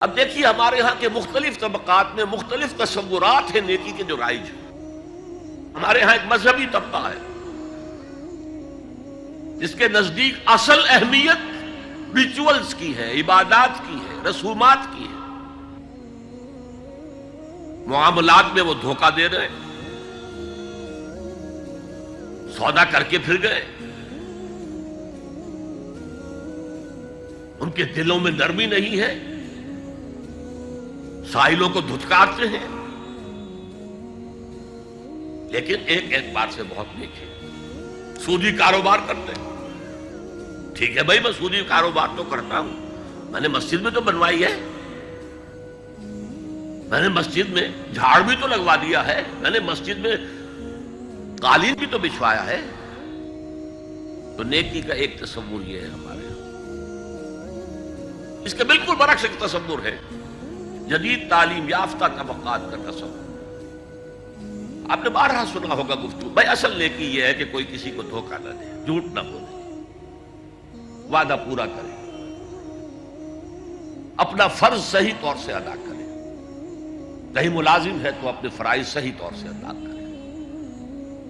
اب دیکھیے ہمارے ہاں کے مختلف طبقات میں مختلف تصورات ہیں نیکی کے جو رائج ہیں۔ ہمارے ہاں ایک مذہبی طبقہ ہے جس کے نزدیک اصل اہمیت ریچولز کی ہے، عبادات کی ہے، رسومات کی ہے۔ معاملات میں وہ دھوکہ دے رہے ہیں، سودا کر کے پھر گئے، ان کے دلوں میں نرمی نہیں ہے، سائلوں کو دھتکارتے ہیں، لیکن ایک اعتبار سے بہت نیک ہے، سودی کاروبار کرتے ہیں۔ ٹھیک ہے بھائی، میں سودی کاروبار تو کرتا ہوں، میں نے مسجد میں تو بنوائی ہے، میں نے مسجد میں جھاڑ بھی تو لگوا دیا ہے، میں نے مسجد میں قالین بھی تو بچھوایا ہے۔ تو نیکی کا ایک تصور یہ ہے ہمارے یہاں۔ اس کے بالکل برعکس ایک تصور ہے جدید تعلیم یافتہ طبقات کا تصور۔ آپ نے بارہا سنا ہوگا گفتگو، بھائی اصل نیکی یہ ہے کہ کوئی کسی کو دھوکہ نہ دے، جھوٹ نہ بولے، وعدہ پورا کرے، اپنا فرض صحیح طور سے ادا کرے، کہیں ملازم ہے تو اپنے فرائض صحیح طور سے ادا کرے۔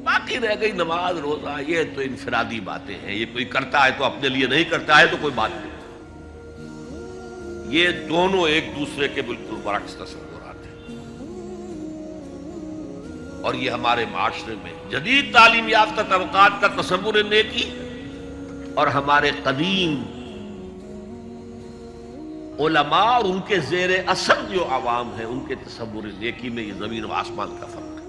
باقی رہ گئی نماز روزہ، یہ تو انفرادی باتیں ہیں، یہ کوئی کرتا ہے تو اپنے لیے نہیں کرتا ہے تو کوئی بات نہیں۔ یہ دونوں ایک دوسرے کے بالکل برعکس تصورات ہیں، اور یہ ہمارے معاشرے میں جدید تعلیم یافتہ طبقات کا تصور نیکی اور ہمارے قدیم علماء اور ان کے زیر اثر جو عوام ہیں ان کے تصور نیکی میں یہ زمین و آسمان کا فرق ہے۔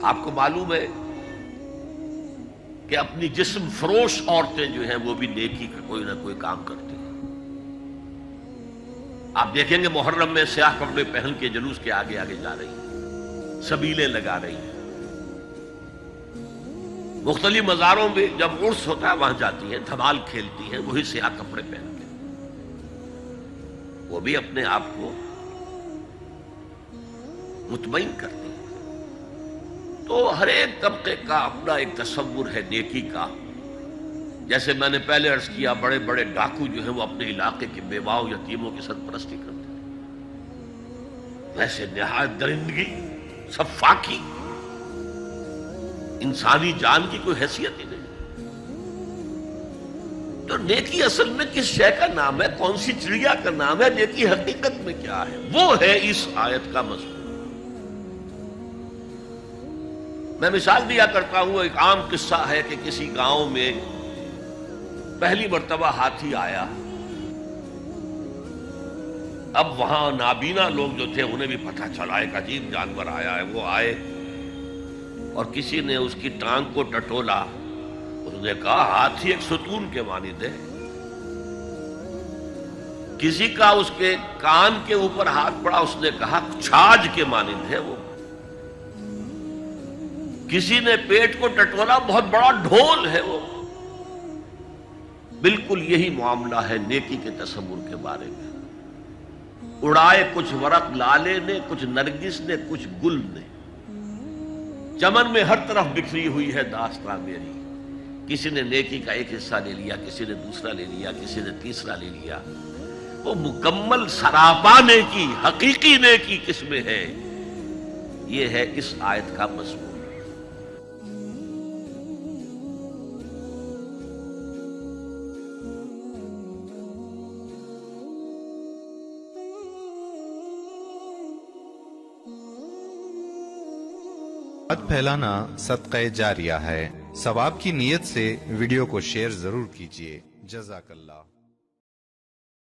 آپ کو معلوم ہے کہ اپنی جسم فروش عورتیں جو ہیں وہ بھی نیکی کا کوئی نہ کوئی کام کرتی ہیں۔ آپ دیکھیں گے محرم میں سیاہ کپڑے پہن کے جلوس کے آگے آگے جا رہی ہیں، سبیلیں لگا رہی ہیں، مختلف مزاروں میں جب عرس ہوتا ہے وہاں جاتی ہیں، دھمال کھیلتی ہیں، وہی سیاہ کپڑے پہن کے، وہ بھی اپنے آپ کو مطمئن کرتی ہیں۔ تو ہر ایک طبقے کا اپنا ایک تصور ہے نیکی کا۔ جیسے میں نے پہلے عرض کیا، بڑے بڑے ڈاکو جو ہیں وہ اپنے علاقے کے بیواؤں یتیموں کی سرپرستی کرتے ہیں، ویسے نہایت درندگی، سفاکی، انسانی جان کی کوئی حیثیت ہی نہیں۔ تو نیکی اصل میں کس شے کا نام ہے، کون سی چڑیا کا نام ہے، نیکی حقیقت میں کیا ہے، وہ ہے اس آیت کا مضمون۔ میں مثال دیا کرتا ہوں، ایک عام قصہ ہے کہ کسی گاؤں میں پہلی مرتبہ ہاتھی آیا۔ اب وہاں نابینا لوگ جو تھے انہیں بھی پتہ چلا ایک عجیب جانور آیا ہے۔ وہ آئے اور کسی نے اس کی ٹانگ کو ٹٹولا، اس نے کہا ہاتھی ایک ستون کے مانند ہے۔ کسی کا اس کے کان کے اوپر ہاتھ پڑا، اس نے کہا چھاج کے مانند ہے وہ۔ کسی نے پیٹ کو ٹٹولا، بہت بڑا ڈھول ہے وہ۔ بالکل یہی معاملہ ہے نیکی کے تصور کے بارے میں۔ اڑائے کچھ ورق لالے نے، کچھ نرگس نے، کچھ گل نے، چمن میں ہر طرف بکھری ہوئی ہے داستان میری۔ کسی نے نیکی کا ایک حصہ لے لیا، کسی نے دوسرا لے لیا، کسی نے تیسرا لے لیا۔ وہ مکمل سراپا نیکی، حقیقی نیکی کس میں ہے، یہ ہے اس آیت کا مضمون۔ پھیلانا صدقہ جاریہ ہے۔ ثواب کی نیت سے ویڈیو کو شیئر ضرور کیجیے۔ جزاک اللہ۔